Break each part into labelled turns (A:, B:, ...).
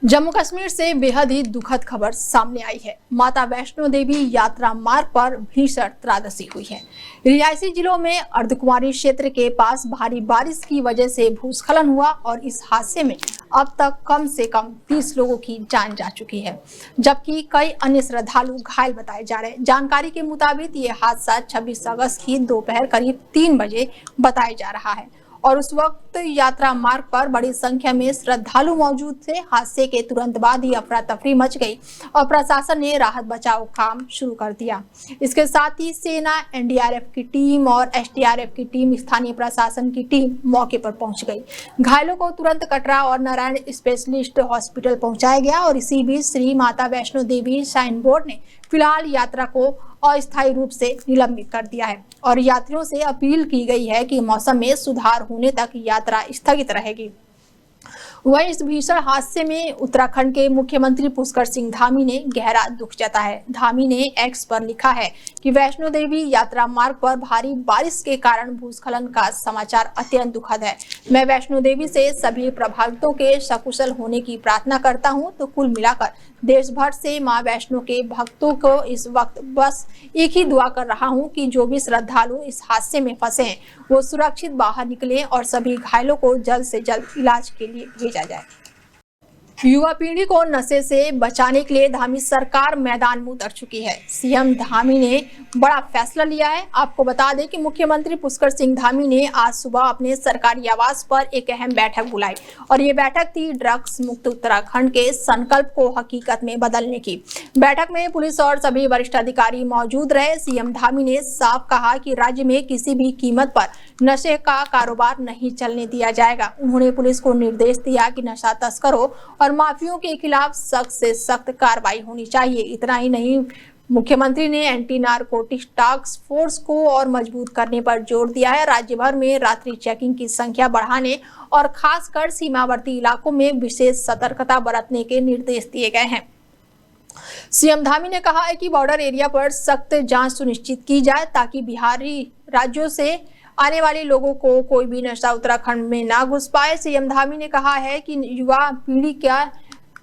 A: जम्मू कश्मीर से बेहद ही दुखद खबर सामने आई है। माता वैष्णो देवी यात्रा मार्ग पर भीषण त्रासदी हुई है। रियासी जिलों में अर्धकुंवारी क्षेत्र के पास भारी बारिश की वजह से भूस्खलन हुआ और इस हादसे में अब तक कम से कम 30 लोगों की जान जा चुकी है, जबकि कई अन्य श्रद्धालु घायल बताए जा रहे हैं। जानकारी के मुताबिक ये हादसा 26 अगस्त की दोपहर करीब 3 बजे बताया जा रहा है और उस वक्त यात्रा मार्ग पर बड़ी संख्या में श्रद्धालु मौजूद थे। हादसे के तुरंत बाद ही अफरा तफरी मच गई और प्रशासन ने राहत बचाव काम शुरू कर दिया। इसके साथ ही सेना, एनडीआरएफ की टीम और एसडीआरएफ की टीम, स्थानीय प्रशासन की टीम मौके पर पहुंच गई। घायलों को तुरंत कटरा और नारायण स्पेशलिस्ट हॉस्पिटल पहुंचाया गया और इसी बीच श्री माता वैष्णो देवी श्राइन बोर्ड ने फिलहाल यात्रा को अस्थायी रूप से निलंबित कर दिया है और यात्रियों से अपील की गई है कि मौसम में सुधार होने तक यात्रा स्थगित रहेगी। वहीं इस भीषण हादसे में उत्तराखंड के मुख्यमंत्री पुष्कर सिंह धामी ने गहरा दुख जताया है। धामी ने एक्स पर लिखा है कि वैष्णो देवी यात्रा मार्ग पर भारी बारिश के कारण भूस्खलन का समाचार अत्यंत दुखद है। मैं वैष्णो देवी से सभी प्रभावितों के सकुशल होने की प्रार्थना करता हूं। तो कुल मिलाकर देश भर से मां वैष्णो के भक्तों को इस वक्त बस एक ही दुआ कर रहा हूं कि जो भी श्रद्धालु इस हादसे में फंसे हैं वो सुरक्षित बाहर निकलें और सभी घायलों को जल्द से जल्द इलाज के लिए भेजा जाए। युवा पीढ़ी को नशे से बचाने के लिए धामी सरकार मैदान में उतर चुकी है। सीएम धामी ने बड़ा फैसला लिया है। आपको बता दें कि मुख्यमंत्री पुष्कर सिंह धामी ने आज सुबह अपने सरकारी आवास पर एक अहम बैठक बुलाई और ये बैठक थी ड्रग्स मुक्त उत्तराखंड के संकल्प को हकीकत में बदलने की। बैठक में पुलिस और सभी वरिष्ठ अधिकारी मौजूद रहे। सीएम धामी ने साफ कहा कि राज्य में किसी भी कीमत पर नशे का कारोबार नहीं चलने दिया जाएगा। उन्होंने पुलिस को निर्देश दिया कि नशा तस्करों और माफियों के खिलाफ सख्त से सख्त कार्रवाई होनी चाहिए। इतना ही नहीं, मुख्यमंत्री ने एंटी नारकोटिक्स टास्क फोर्स को और मजबूत करने पर जोर दिया है। राज्य भर में रात्रि चेकिंग की संख्या बढ़ाने और खासकर सीमावर्ती इलाकों में विशेष सतर्कता बरतने के निर्देश दिए गए हैं। सीएम धामी ने कहा है कि बॉर्डर एरिया पर सख्त जांच सुनिश्चित की जाए ताकि बिहारी राज्यों से आने वाले लोगों को कोई भी नशा उत्तराखंड में ना घुस पाए। सीएम धामी ने कहा है कि युवा पीढ़ी का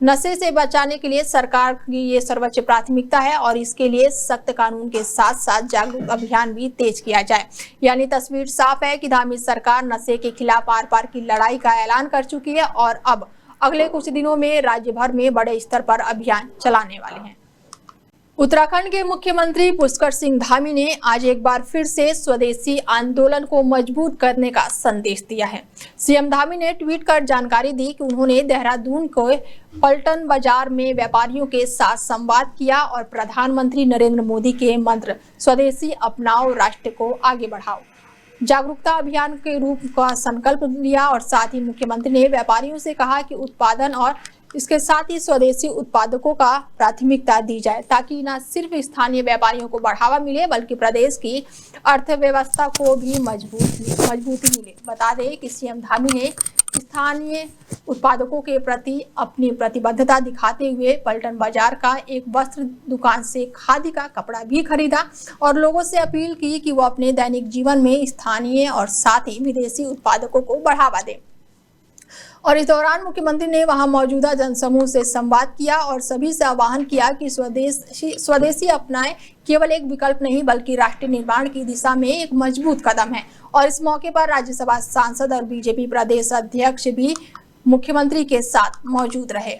A: नशे से बचाने के लिए सरकार की ये सर्वोच्च प्राथमिकता है और इसके लिए सख्त कानून के साथ साथ जागरूक अभियान भी तेज किया जाए। यानी तस्वीर साफ है कि धामी सरकार नशे के खिलाफ आर पार की लड़ाई का ऐलान कर चुकी है और अब अगले कुछ दिनों में राज्य भर में बड़े स्तर पर अभियान चलाने वाले हैं। उत्तराखंड के मुख्यमंत्री पुष्कर सिंह धामी ने आज एक बार फिर से स्वदेशी आंदोलन को मजबूत करने का संदेश दिया है। सीएम धामी ने ट्वीट कर जानकारी दी कि उन्होंने देहरादून को पलटन बाजार में व्यापारियों के साथ संवाद किया और प्रधानमंत्री नरेंद्र मोदी के मंत्र स्वदेशी अपनाओ, राष्ट्र को आगे बढ़ाओ जागरूकता अभियान के रूप का संकल्प लिया और साथ ही मुख्यमंत्री ने व्यापारियों से कहा कि उत्पादन और इसके साथ ही स्वदेशी उत्पादकों का प्राथमिकता दी जाए ताकि न सिर्फ स्थानीय व्यापारियों को बढ़ावा मिले बल्कि प्रदेश की अर्थव्यवस्था को भी मजबूती मिले। बता दें कि सीएम धामी ने स्थानीय उत्पादकों के प्रति अपनी प्रतिबद्धता दिखाते हुए पलटन बाजार का एक वस्त्र दुकान से खादी का कपड़ा भी खरीदा और लोगों से अपील की कि वो अपने दैनिक जीवन में स्थानीय और साथ ही विदेशी उत्पादकों को बढ़ावा दें। और इस दौरान मुख्यमंत्री ने वहां मौजूदा जनसमूह से संवाद किया और सभी से आह्वान किया कि स्वदेशी अपनाएं केवल एक विकल्प नहीं बल्कि राष्ट्र निर्माण की दिशा में एक मजबूत कदम है। और इस मौके पर राज्यसभा सांसद और बीजेपी प्रदेश अध्यक्ष भी मुख्यमंत्री के साथ मौजूद रहे।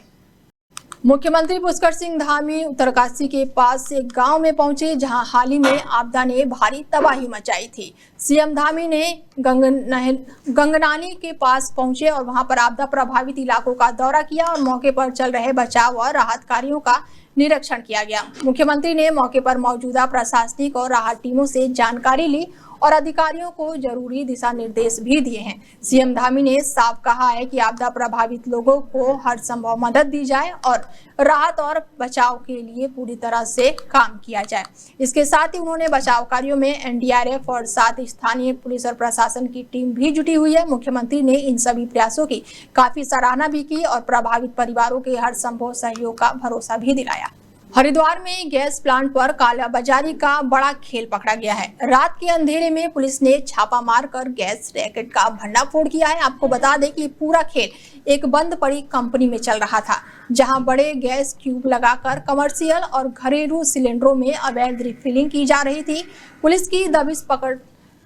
A: मुख्यमंत्री पुष्कर सिंह धामी उत्तरकाशी के पास एक गांव में पहुंचे जहां हाल ही में आपदा ने भारी तबाही मचाई थी। सीएम धामी ने गंगनानी के पास पहुंचे और वहां पर आपदा प्रभावित इलाकों का दौरा किया और मौके पर चल रहे बचाव और राहत कार्यों का निरीक्षण किया गया। मुख्यमंत्री ने मौके पर मौजूदा प्रशासनिक और राहत टीमों से जानकारी ली और अधिकारियों को जरूरी दिशा निर्देश भी दिए हैं। सीएम धामी ने साफ कहा है कि आपदा प्रभावित लोगों को हर संभव मदद दी जाए और राहत और बचाव के लिए पूरी तरह से काम किया जाए। इसके साथ ही उन्होंने बचाव कार्यों में एनडीआरएफ और साथ ही स्थानीय पुलिस और प्रशासन की टीम भी जुटी हुई है। मुख्यमंत्री ने इन सभी प्रयासों की काफी सराहना भी की और प्रभावित परिवारों के हर संभव सहयोग का भरोसा भी दिलाया। हरिद्वार में गैस प्लांट पर कालाबाजारी का बड़ा खेल पकड़ा गया है। रात के अंधेरे में पुलिस ने छापा मारकर गैस रैकेट का भंडाफोड़ किया है। आपको बता दें कि पूरा खेल एक बंद पड़ी कंपनी में चल रहा था, जहां बड़े गैस क्यूब लगाकर कमर्शियल और घरेलू सिलेंडरों में अवैध रिफिलिंग की जा रही थी। पुलिस की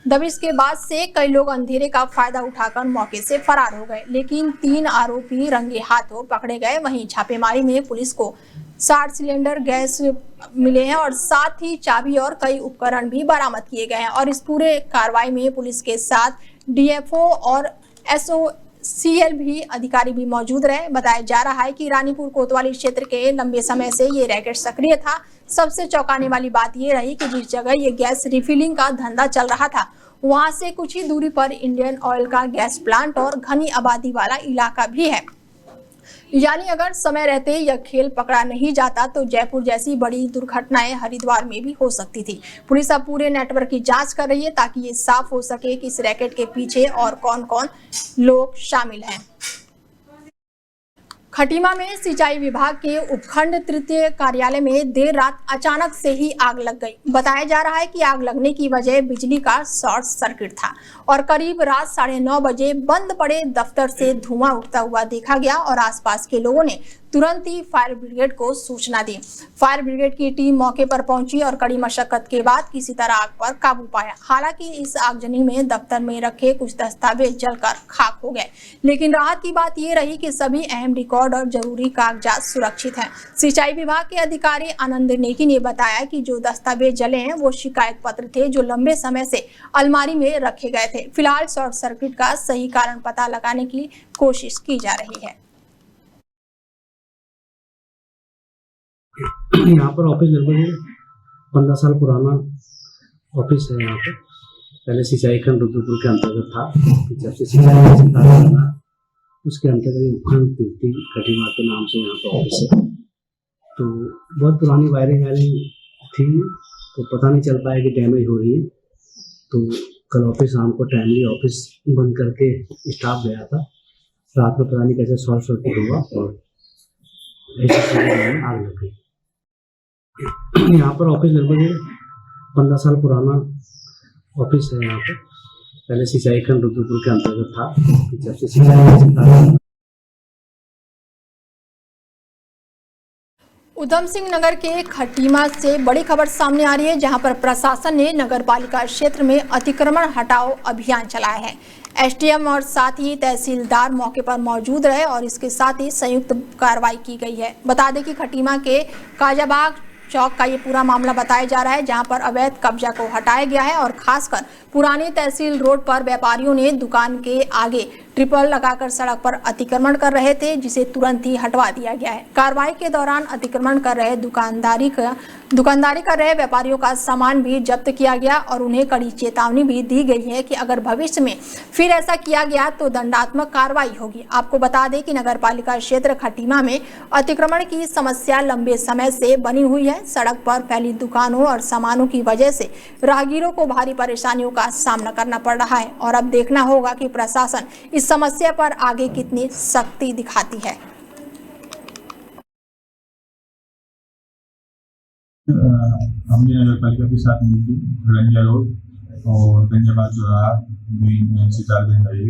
A: दबिश के बाद से कई लोग अंधेरे का फायदा उठाकर मौके से फरार हो गए, लेकिन 3 आरोपी रंगे हाथों पकड़े गए। वहीं छापेमारी में पुलिस को 60 सिलेंडर गैस मिले हैं और साथ ही चाबी और कई उपकरण भी बरामद किए गए हैं। और इस पूरे कार्रवाई में पुलिस के साथ डीएफओ और एसओसीएल भी अधिकारी भी मौजूद रहे। बताया जा रहा है कि रानीपुर कोतवाली क्षेत्र के लंबे समय से ये रैकेट सक्रिय था। सबसे चौंकाने वाली बात ये रही कि जिस जगह ये गैस रिफिलिंग का धंधा चल रहा था, वहां से कुछ ही दूरी पर इंडियन ऑयल का गैस प्लांट और घनी आबादी वाला इलाका भी है। यानी अगर समय रहते यह खेल पकड़ा नहीं जाता तो जयपुर जैसी बड़ी दुर्घटनाएं हरिद्वार में भी हो सकती थी। पुलिस अब पूरे नेटवर्क की जांच कर रही है ताकि ये साफ हो सके कि इस रैकेट के पीछे और कौन-कौन लोग शामिल हैं। खटीमा में सिंचाई विभाग के उपखंड तृतीय कार्यालय में देर रात अचानक से ही आग लग गई। बताया जा रहा है कि आग लगने की वजह बिजली का शॉर्ट सर्किट था और करीब रात 9:30 बजे बंद पड़े दफ्तर से धुआं उठता हुआ देखा गया और आसपास के लोगों ने तुरंत ही फायर ब्रिगेड को सूचना दी। फायर ब्रिगेड की टीम मौके पर पहुंची और कड़ी मशक्कत के बाद किसी तरह आग पर काबू पाया। हालांकि इस आगजनी में दफ्तर में रखे कुछ दस्तावेज जलकर खाक हो गए, लेकिन राहत की बात यह रही कि सभी अहम रिकॉर्ड और जरूरी कागजात सुरक्षित हैं। सिंचाई विभाग के अधिकारी आनंद नेगी ने बताया कि जो दस्तावेज जले हैं वो शिकायत पत्र थे जो लंबे समय से अलमारी में रखे गए थे। फिलहाल शॉर्ट सर्किट का सही कारण पता लगाने की कोशिश की जा रही है।
B: यहाँ पर ऑफिस लगभग 15 साल पुराना ऑफिस है। यहाँ पर पहले सिंचाई खंड रुद्रपुर के अंतर्गत था। जब से सिंचाई बना उसके अंतर्गत उपखंड तृतीय खटीमा के नाम से यहाँ पर ऑफिस है। तो बहुत पुरानी वायरिंग थी, तो पता नहीं चल पाया कि डैमेज हो रही है। तो कल ऑफिस शाम को टाइमली ऑफिस बंद करके स्टाफ गया था। रात में पता नहीं कैसे शॉर्ट सर्किट हुआ और आग लग गई। यहाँ पर ऑफिस लगभग 15 साल पुराना ऑफिस है। यहाँ पर पहले सिंचाई खंड रुद्रपुर के अंतर्गत था। जब से सिंचाई
A: उधम सिंह नगर के खटीमा से बड़ी खबर सामने आ रही है, जहां पर प्रशासन ने नगर पालिका क्षेत्र में अतिक्रमण हटाओ अभियान चलाया है। एसडीएम और साथ ही तहसीलदार मौके पर मौजूद रहे और इसके साथ ही संयुक्त कार्रवाई की गई है। बता दें कि खटीमा के काजाबाग चौक का ये पूरा मामला बताया जा रहा है, जहां पर अवैध कब्जा को हटाया गया है और खासकर पुरानी तहसील रोड पर व्यापारियों ने दुकान के आगे ट्रिपल लगाकर सड़क पर अतिक्रमण कर रहे थे, जिसे तुरंत ही हटवा दिया गया है। कार्रवाई के दौरान अतिक्रमण कर रहे दुकानदारी कर रहे व्यापारियों का सामान भी जब्त किया गया और उन्हें कड़ी चेतावनी भी दी गई है कि अगर भविष्य में फिर ऐसा किया गया तो दंडात्मक कार्रवाई होगी। आपको बता दें कि नगर पालिका क्षेत्र खटीमा में अतिक्रमण की समस्या लंबे समय से बनी हुई है। सड़क पर फैली दुकानों और सामानों की वजह से राहगीरों को भारी परेशानियों का सामना करना पड़ रहा है और अब देखना होगा कि प्रशासन इस समस्या पर आगे कितनी सख्ती दिखाती है।
C: हमने नगर पालिका के साथ मिलकर रंजा रोड और गंजाबाद चौराहा में से 4 दिन पहले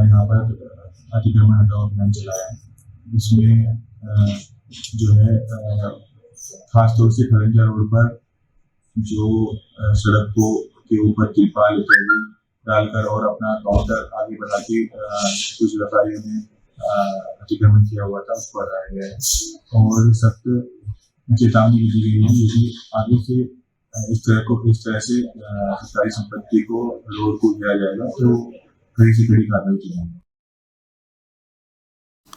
C: यहाँ पर अतिक्रमण हटाओ अभियान चलाया है। इसमें जो है खासतौर से खरंजा रोड पर जो सड़क के ऊपर तिरपाल इत्यादि डालकर और अपना काउंटर आगे बढ़ा के कुछ व्यापारियों ने अतिक्रमण किया हुआ था, उसको हटाया गया है और सख्त चेतावनी दी गई है। यदि आगे से इस तरह से सरकारी संपत्ति को रोड को किया जाएगा तो कड़ी से कड़ी कार्रवाई की जाएगी।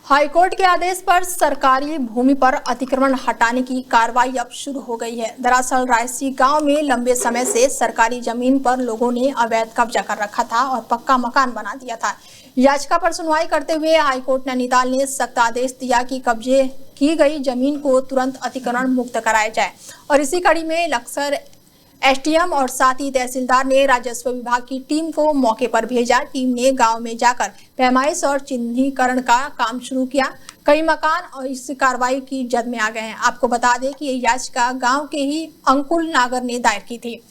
A: हाईकोर्ट के आदेश पर सरकारी भूमि पर अतिक्रमण हटाने की कार्रवाई अब शुरू हो गई है। दरअसल रायसी गांव में लंबे समय से सरकारी जमीन पर लोगों ने अवैध कब्जा कर रखा था और पक्का मकान बना दिया था। याचिका पर सुनवाई करते हुए हाईकोर्ट नैनीताल ने सख्त आदेश दिया कि कब्जे की गई जमीन को तुरंत अतिक्रमण मुक्त कराया जाए और इसी कड़ी में लक्सर एसडीएम और साथ ही तहसीलदार ने राजस्व विभाग की टीम को मौके पर भेजा। टीम ने गांव में जाकर पैमाइश और चिन्हीकरण का काम शुरू किया। कई मकान और इस कार्रवाई की जद में आ गए हैं। आपको बता दें कि ये याचिका गांव के ही अंकुल नागर ने दायर की थी।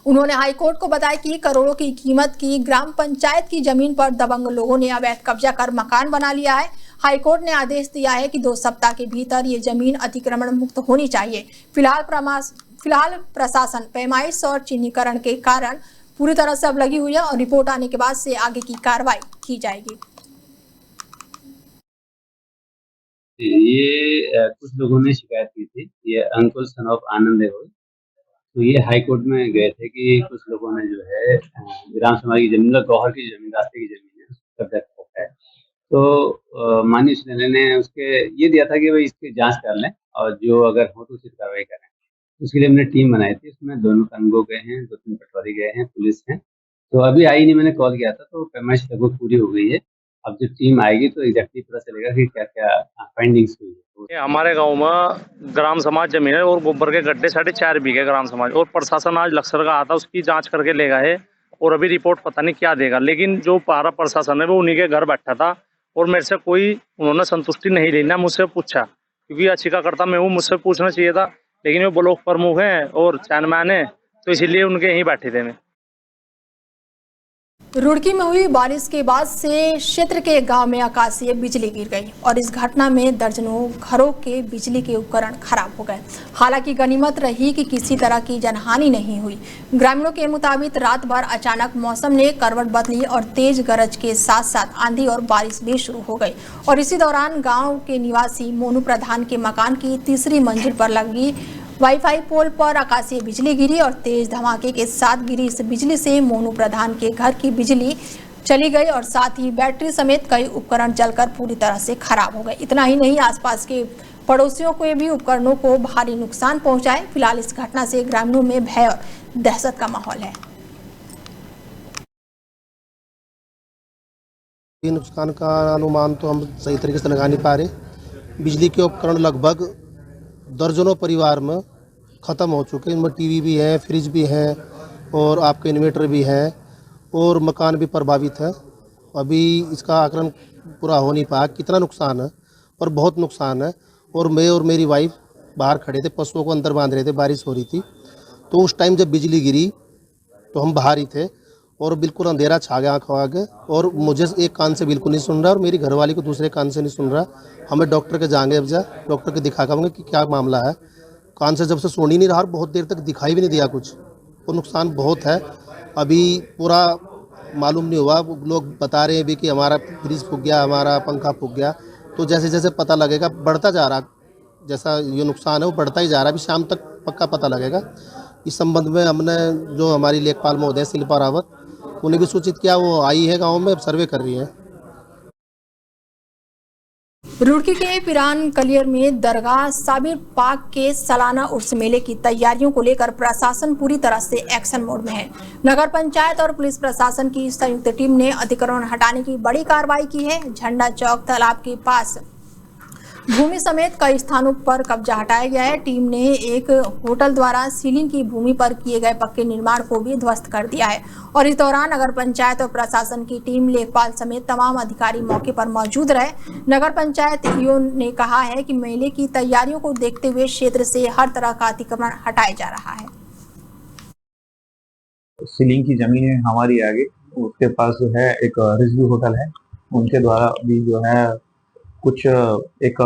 A: उन्होंने हाईकोर्ट को बताया कि करोड़ों की कीमत की ग्राम पंचायत की जमीन पर दबंग लोगों ने अवैध कब्जा कर मकान बना लिया है। हाईकोर्ट ने आदेश दिया है कि 2 सप्ताह के भीतर ये जमीन अतिक्रमण मुक्त होनी चाहिए। फिलहाल प्रशासन पैमाइश और चिन्हीकरण के कारण पूरी तरह से अब लगी हुई है और रिपोर्ट आने के बाद से आगे की कार्रवाई की जाएगी।
D: ये कुछ लोगों ने शिकायत की थी। ये अंकुल सन ऑफ आनंद है, तो ये हाई कोर्ट में गए थे कि कुछ लोगों ने जो है ग्राम सभा की जमीन, गौहर की जमीन, रास्ते की जमीन है, उसका कब्जा रखा है। तो माननीय न्यायालय ने उसके ये दिया था कि भाई इसकी जांच कर लें और जो अगर हो तो उचित कार्रवाई करें। उसके लिए हमने टीम बनाई थी। उसमें दोनों कानूनगो गए हैं, 2-3 पटवारी गए हैं, पुलिस है। तो अभी आई नहीं, मैंने कॉल किया था, तो पैमाइश लगभग पूरी हो गई है। अब जब टीम आएगी तो एग्जैक्टली पता चलेगा कि क्या क्या फाइंडिंग्स हुई है।
E: हमारे गांव में ग्राम समाज जमीन है और गोबर के गड्ढे 4.5 बीघे ग्राम समाज, और प्रशासन आज लक्सर का आता उसकी जांच करके ले गए है और अभी रिपोर्ट पता नहीं क्या देगा। लेकिन जो पारा प्रशासन है वो उन्हीं के घर बैठा था और मेरे से कोई उन्होंने संतुष्टि नहीं ली ना मुझसे पूछा, क्योंकि याचिका करता मैं हूँ, मुझसे पूछना चाहिए था। लेकिन वो ब्लॉक प्रमुख हैं और चैनमैन है, तो इसीलिए उनके यहीं बैठे थे। मैं
A: रुड़की में हुई बारिश के बाद से क्षेत्र के गांव में आकाशीय बिजली गिर गई और इस घटना में दर्जनों घरों के बिजली के उपकरण खराब हो गए। हालांकि गनीमत रही कि किसी तरह की जनहानि नहीं हुई। ग्रामीणों के मुताबिक रात भर अचानक मौसम ने करवट बदली और तेज गरज के साथ साथ आंधी और बारिश भी शुरू हो गई और इसी दौरान गाँव के निवासी मोनू प्रधान के मकान की 3री मंजिल पर लगी वाईफाई पोल पर आकाशीय बिजली गिरी और तेज धमाके के साथ गिरी इस बिजली से मोनू प्रधान के घर की बिजली चली गई और साथ ही बैटरी समेत कई उपकरण जलकर पूरी तरह से खराब हो गए। इतना ही नहीं, आसपास के पड़ोसियों को भी उपकरणों को भारी नुकसान पहुंचाए। फिलहाल इस घटना से ग्रामीणों में भय और दहशत का माहौल है।
F: नुकसान का अनुमान तो हम सही तरीके से लगा नहीं पा रहे। बिजली के उपकरण लगभग दर्जनों परिवार में ख़त्म हो चुके हैं। इनमें टीवी भी है, फ्रिज भी है और आपके इन्वर्टर भी है और मकान भी प्रभावित है। अभी इसका आकलन पूरा हो नहीं पाया कितना नुकसान है, और बहुत नुकसान है। और मैं और मेरी वाइफ बाहर खड़े थे, पशुओं को अंदर बांध रहे थे, बारिश हो रही थी। तो उस टाइम जब बिजली गिरी तो हम बाहर ही थे और बिल्कुल अंधेरा छा गया आँखों आगे, और मुझे एक कान से बिल्कुल नहीं सुन रहा और मेरी घरवाली को दूसरे कान से नहीं सुन रहा। हमें डॉक्टर के जाएंगे, अब जा डॉक्टर के दिखा पाऊंगे कि क्या मामला है। कान से जब से सुन ही नहीं रहा और बहुत देर तक दिखाई भी नहीं दिया कुछ, तो नुकसान बहुत है। अभी पूरा मालूम नहीं हुआ। लोग बता रहे हैं भी कि हमारा फ्रिज फूक गया, हमारा पंखा फूक गया। तो जैसे जैसे पता लगेगा, बढ़ता जा रहा, जैसा ये नुकसान है वो बढ़ता ही जा रहा है। अभी शाम तक पक्का पता लगेगा। इस संबंध में हमने जो हमारी लेखपाल महोदय शिल्पा रावत, उन्हें भी सूचित किया। वो आई है गांव में, सर्वे कर रही है।
A: रुड़की के पिरान कलियर में दरगाह साबिर पाक के सालाना उर्स मेले की तैयारियों को लेकर प्रशासन पूरी तरह से एक्शन मोड में है। नगर पंचायत और पुलिस प्रशासन की संयुक्त टीम ने अतिक्रमण हटाने की बड़ी कार्रवाई की है। झंडा चौक तालाब के पास भूमि समेत कई स्थानों पर कब्जा हटाया गया है। टीम ने एक होटल द्वारा सीलिंग की भूमि पर किए गए पक्के निर्माण को भी ध्वस्त कर दिया है और इस दौरान नगर पंचायत और प्रशासन की टीम, लेखपाल समेत तमाम अधिकारी मौके पर मौजूद रहे। नगर पंचायत ईओ ने कहा है कि मेले की तैयारियों को देखते हुए क्षेत्र से हर तरह का अतिक्रमण हटाया जा रहा है।
G: सीलिंग की जमीन है हमारी आगे, उसके पास जो है एक रिजवी होटल है, उनके द्वारा भी जो है कुछ एक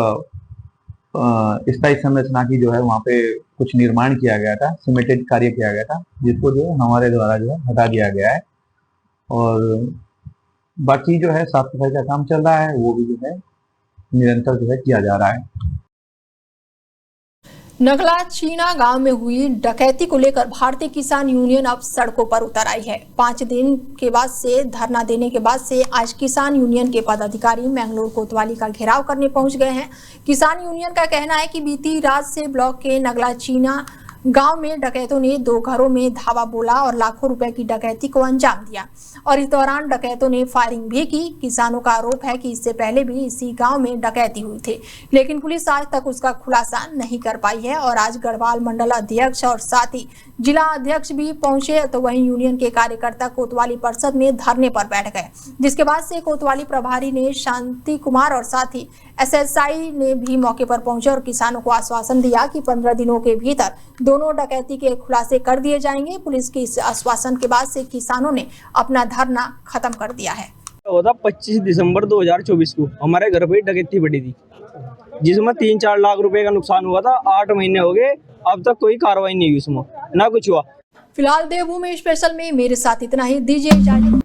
G: स्थायी संरचना की जो है वहाँ पे कुछ निर्माण किया गया था, सीमेंटेड कार्य किया गया था, जिसको जो है हमारे द्वारा जो है हटा दिया गया है। और बाकी जो है साफ सफाई का काम चल रहा है, वो भी जो है निरंतर जो है किया जा रहा है।
A: नगला चीना गांव में हुई डकैती को लेकर भारतीय किसान यूनियन अब सड़कों पर उतर आई है। 5 दिन के बाद से धरना देने के बाद से आज किसान यूनियन के पदाधिकारी मैंगलोर कोतवाली का घेराव करने पहुंच गए हैं। किसान यूनियन का कहना है कि बीती रात से ब्लॉक के नगला चीना गांव में डकैतों ने 2 घरों में धावा बोला और लाखों रुपए की डकैती को अंजाम दिया और इस दौरान डकैतों ने फायरिंग भी की। किसानों का आरोप है कि इससे पहले भी इसी गांव में डकैती हुई थी, लेकिन पुलिस आज तक उसका खुलासा नहीं कर पाई है। और आज गढ़वाल मंडल अध्यक्ष और साथ ही जिला अध्यक्ष भी पहुंचे, तो वहीं यूनियन के कार्यकर्ता कोतवाली परिषद में धरने पर बैठ गए, जिसके बाद से कोतवाली प्रभारी ने शांति कुमार और साथ ही एसएसआई ने भी मौके पर पहुंचे और किसानों को आश्वासन दिया कि 15 दिनों के भीतर दोनों डकैती के खुलासे कर दिए जाएंगे। पुलिस के इस आश्वासन के बाद से किसानों ने अपना धरना खत्म कर दिया है।
H: 25 दिसंबर 2024 को हमारे घर पे डकैती पड़ी थी, जिसमें 3-4 लाख रुपए का नुकसान हुआ था। 8 महीने हो गए, अब तक कोई कार्रवाई नहीं हुई, उसमें ना कुछ हुआ।
A: फिलहाल देवभूमि स्पेशल में मेरे साथ इतना ही। दीजिए इजाजत।